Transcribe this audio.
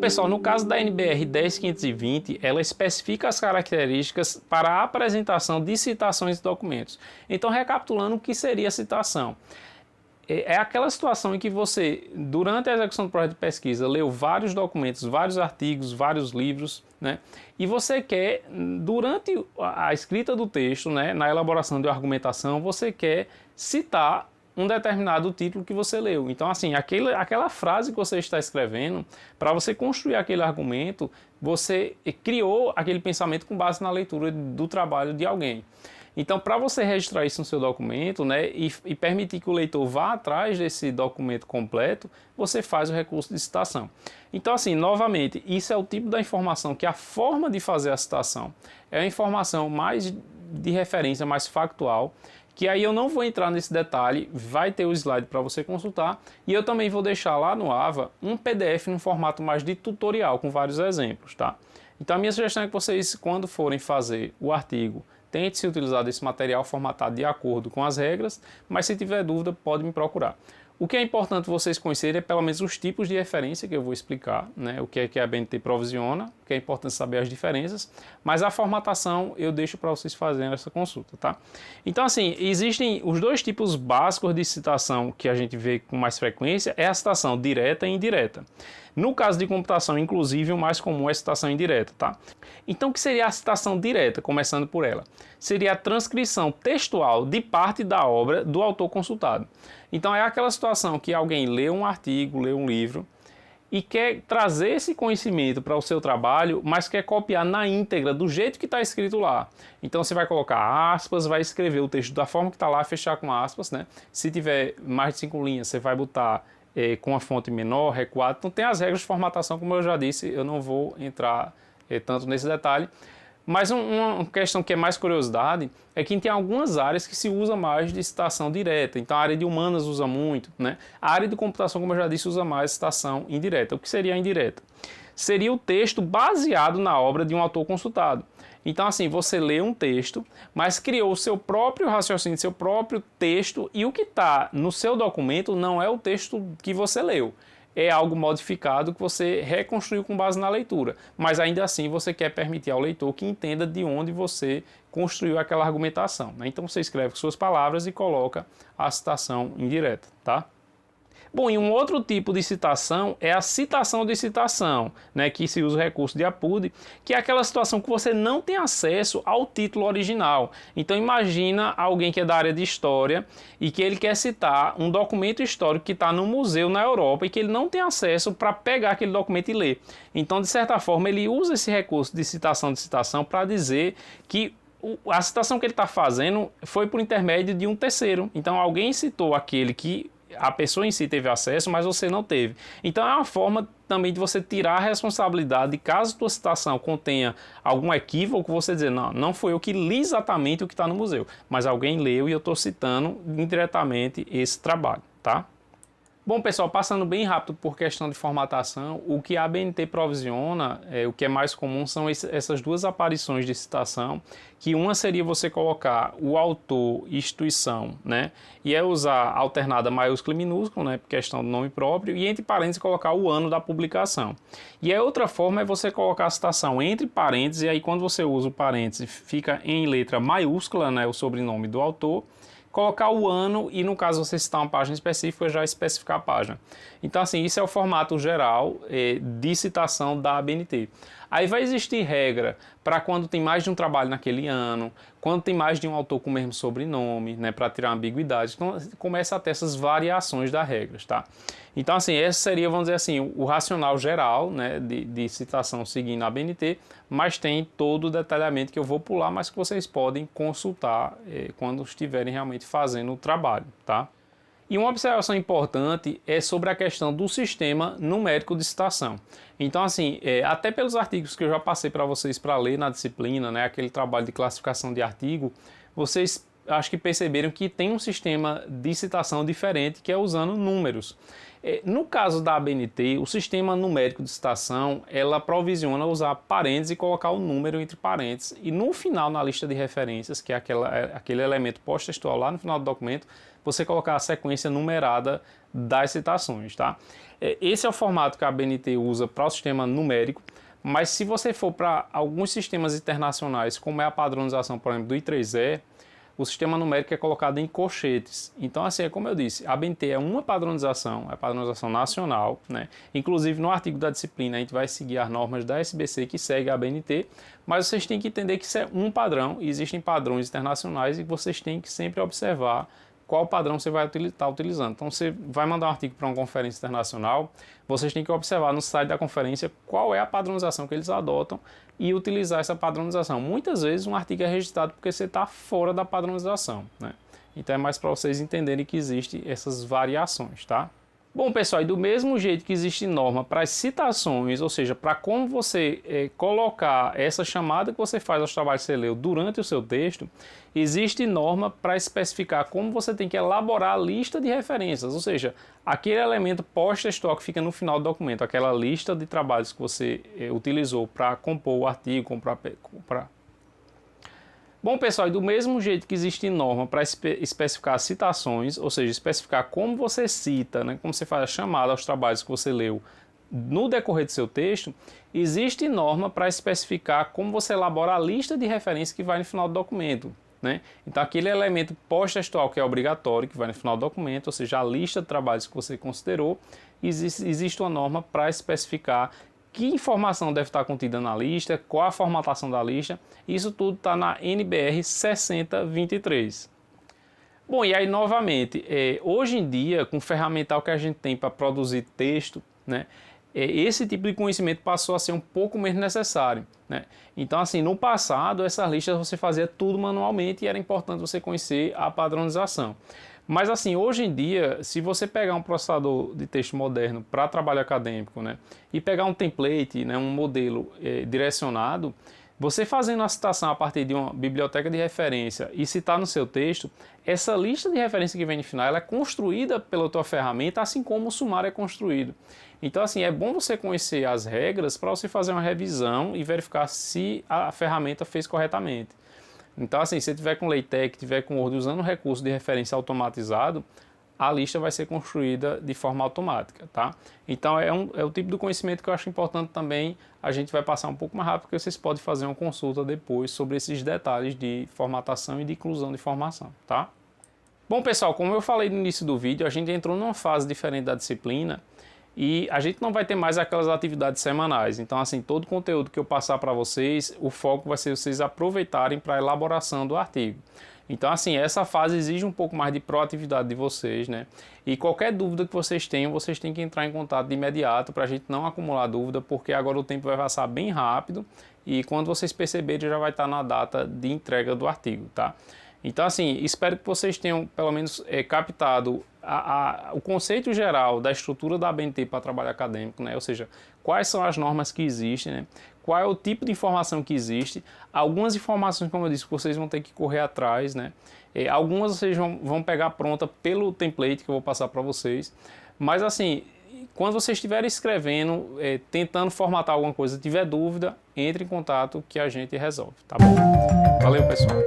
pessoal, no caso da NBR 10520, ela especifica as características para a apresentação de citações de documentos. Então, recapitulando, o que seria a citação? É aquela situação em que você, durante a execução do projeto de pesquisa, leu vários documentos, vários artigos, vários livros, né? E você quer, durante a escrita do texto, né, na elaboração de argumentação, você quer citar um determinado título que você leu. Então, assim, aquela frase que você está escrevendo, para você construir aquele argumento, você criou aquele pensamento com base na leitura do trabalho de alguém. Então, para você registrar isso no seu documento, né, e permitir que o leitor vá atrás desse documento completo, você faz o recurso de citação. Então, assim, novamente, isso é o tipo da informação que a forma de fazer a citação é a informação mais de referência, mais factual, que aí eu não vou entrar nesse detalhe, vai ter o slide para você consultar, e eu também vou deixar lá no AVA um PDF no formato mais de tutorial, com vários exemplos, tá? Então, a minha sugestão é que vocês, quando forem fazer o artigo, tente se utilizar desse material formatado de acordo com as regras, mas se tiver dúvida, pode me procurar. O que é importante vocês conhecerem é pelo menos os tipos de referência que eu vou explicar, né? O que é que a BNT provisiona, o que é importante saber as diferenças, mas a formatação eu deixo para vocês fazerem essa consulta, tá? Então, assim, existem os dois tipos básicos de citação que a gente vê com mais frequência, é a citação direta e indireta. No caso de computação, inclusive, o mais comum é a citação indireta, tá? Então, o que seria a citação direta, começando por ela? Seria a transcrição textual de parte da obra do autor consultado. Então, é aquela situação que alguém lê um artigo, lê um livro e quer trazer esse conhecimento para o seu trabalho, mas quer copiar na íntegra, do jeito que está escrito lá. Então, você vai colocar aspas, vai escrever o texto da forma que está lá, fechar com aspas, né? Se tiver mais de 5 linhas, você vai botar com a fonte menor, recuado. Então tem as regras de formatação, como eu já disse, eu não vou entrar tanto nesse detalhe. Mas uma questão que é mais curiosidade é que tem algumas áreas que se usa mais de citação direta. Então a área de humanas usa muito, né? A área de computação, como eu já disse, usa mais citação indireta. O que seria a indireta? Seria o texto baseado na obra de um autor consultado. Então, assim, você lê um texto, mas criou o seu próprio raciocínio, seu próprio texto, e o que está no seu documento não é o texto que você leu. É algo modificado que você reconstruiu com base na leitura. Mas ainda assim você quer permitir ao leitor que entenda de onde você construiu aquela argumentação, né? Então você escreve com suas palavras e coloca a citação indireta, tá? Bom, e um outro tipo de citação é a citação de citação, né, que se usa o recurso de APUD, que é aquela situação que você não tem acesso ao título original. Então imagina alguém que é da área de história e que ele quer citar um documento histórico que está no museu na Europa e que ele não tem acesso para pegar aquele documento e ler. Então, de certa forma, ele usa esse recurso de citação para dizer que a citação que ele está fazendo foi por intermédio de um terceiro. Então alguém citou aquele que a pessoa em si teve acesso, mas você não teve. Então é uma forma também de você tirar a responsabilidade caso a tua citação contenha algum equívoco, você dizer, não foi eu que li exatamente o que está no museu, mas alguém leu e eu estou citando indiretamente esse trabalho, tá? Bom, pessoal, passando bem rápido por questão de formatação, o que a ABNT provisiona, o que é mais comum são essas duas aparições de citação, que uma seria você colocar o autor e instituição, né? E é usar alternada maiúsculo e minúsculo, né? Por questão do nome próprio, e entre parênteses colocar o ano da publicação. E a outra forma é você colocar a citação entre parênteses, e aí quando você usa o parênteses fica em letra maiúscula, né? O sobrenome do autor, colocar o ano e, no caso, você citar uma página específica, já especificar a página. Então, assim, isso é o formato geral de citação da ABNT. Aí vai existir regra para quando tem mais de um trabalho naquele ano, quando tem mais de um autor com o mesmo sobrenome, né, para tirar ambiguidade. Então, começa a ter essas variações das regras, tá? Então, assim, esse seria, vamos dizer assim, o racional geral, né, de citação seguindo a ABNT, mas tem todo o detalhamento que eu vou pular, mas que vocês podem consultar quando estiverem realmente fazendo o trabalho, tá? E uma observação importante é sobre a questão do sistema numérico de citação. Então, assim, até pelos artigos que eu já passei para vocês para ler na disciplina, né, aquele trabalho de classificação de artigo, vocês acho que perceberam que tem um sistema de citação diferente, que é usando números. No caso da ABNT, o sistema numérico de citação, ela provisiona usar parênteses e colocar o número entre parênteses, e no final, na lista de referências, que é aquele elemento pós-textual lá no final do documento, você colocar a sequência numerada das citações, tá? Esse é o formato que a ABNT usa para o sistema numérico, mas se você for para alguns sistemas internacionais, como é a padronização, por exemplo, do I3E, o sistema numérico é colocado em colchetes. Então, assim, é como eu disse, a ABNT é uma padronização, é a padronização nacional, né? Inclusive, no artigo da disciplina, a gente vai seguir as normas da SBC que segue a ABNT, mas vocês têm que entender que isso é um padrão, e existem padrões internacionais e vocês têm que sempre observar qual padrão você vai estar utilizando. Então, você vai mandar um artigo para uma conferência internacional, vocês têm que observar no site da conferência qual é a padronização que eles adotam e utilizar essa padronização. Muitas vezes um artigo é registrado porque você está fora da padronização, né? Então é mais para vocês entenderem que existem essas variações, tá? Bom, pessoal, e do mesmo jeito que existe norma para as citações, ou seja, para como você colocar essa chamada que você faz aos trabalhos que você leu durante o seu texto, existe norma para especificar como você tem que elaborar a lista de referências, ou seja, aquele elemento pós-textual que fica no final do documento, aquela lista de trabalhos que você utilizou para compor o artigo, para... Bom, pessoal, e do mesmo jeito que existe norma para especificar citações, ou seja, especificar como você cita, né, como você faz a chamada aos trabalhos que você leu no decorrer do seu texto, existe norma para especificar como você elabora a lista de referências que vai no final do documento, né? Então, aquele elemento pós-textual que é obrigatório, que vai no final do documento, ou seja, a lista de trabalhos que você considerou, existe uma norma para especificar que informação deve estar contida na lista, qual a formatação da lista, isso tudo está na NBR 6023. Bom, e aí novamente, hoje em dia, com o ferramental que a gente tem para produzir texto, né, esse tipo de conhecimento passou a ser um pouco menos necessário, né? Então, assim, no passado, essas listas você fazia tudo manualmente e era importante você conhecer a padronização. Mas assim, hoje em dia, se você pegar um processador de texto moderno para trabalho acadêmico, né, e pegar um template, né, um modelo direcionado, você fazendo a citação a partir de uma biblioteca de referência e citar no seu texto, essa lista de referência que vem no final, ela é construída pela tua ferramenta, assim como o sumário é construído. Então, assim, é bom você conhecer as regras para você fazer uma revisão e verificar se a ferramenta fez corretamente. Então, assim, se você tiver com LaTeX, tiver com Word usando o recurso de referência automatizado, a lista vai ser construída de forma automática, tá? Então, é o tipo de conhecimento que eu acho importante também. A gente vai passar um pouco mais rápido, porque vocês podem fazer uma consulta depois sobre esses detalhes de formatação e de inclusão de informação, tá? Bom, pessoal, como eu falei no início do vídeo, a gente entrou numa fase diferente da disciplina e a gente não vai ter mais aquelas atividades semanais. Então, assim, todo o conteúdo que eu passar para vocês, o foco vai ser vocês aproveitarem para a elaboração do artigo. Então, assim, essa fase exige um pouco mais de proatividade de vocês, né? E qualquer dúvida que vocês tenham, vocês têm que entrar em contato de imediato para a gente não acumular dúvida, porque agora o tempo vai passar bem rápido e quando vocês perceberem já vai estar na data de entrega do artigo, tá? Então, assim, espero que vocês tenham pelo menos captado o conceito geral da estrutura da ABNT para trabalho acadêmico, né? Ou seja, quais são as normas que existem, né? Qual é o tipo de informação que existe. Algumas informações, como eu disse, vocês vão ter que correr atrás, né? Algumas vocês vão pegar pronta pelo template que eu vou passar para vocês. Mas, assim, quando vocês estiverem escrevendo, tentando formatar alguma coisa, tiver dúvida, entre em contato que a gente resolve, tá bom? Valeu, pessoal!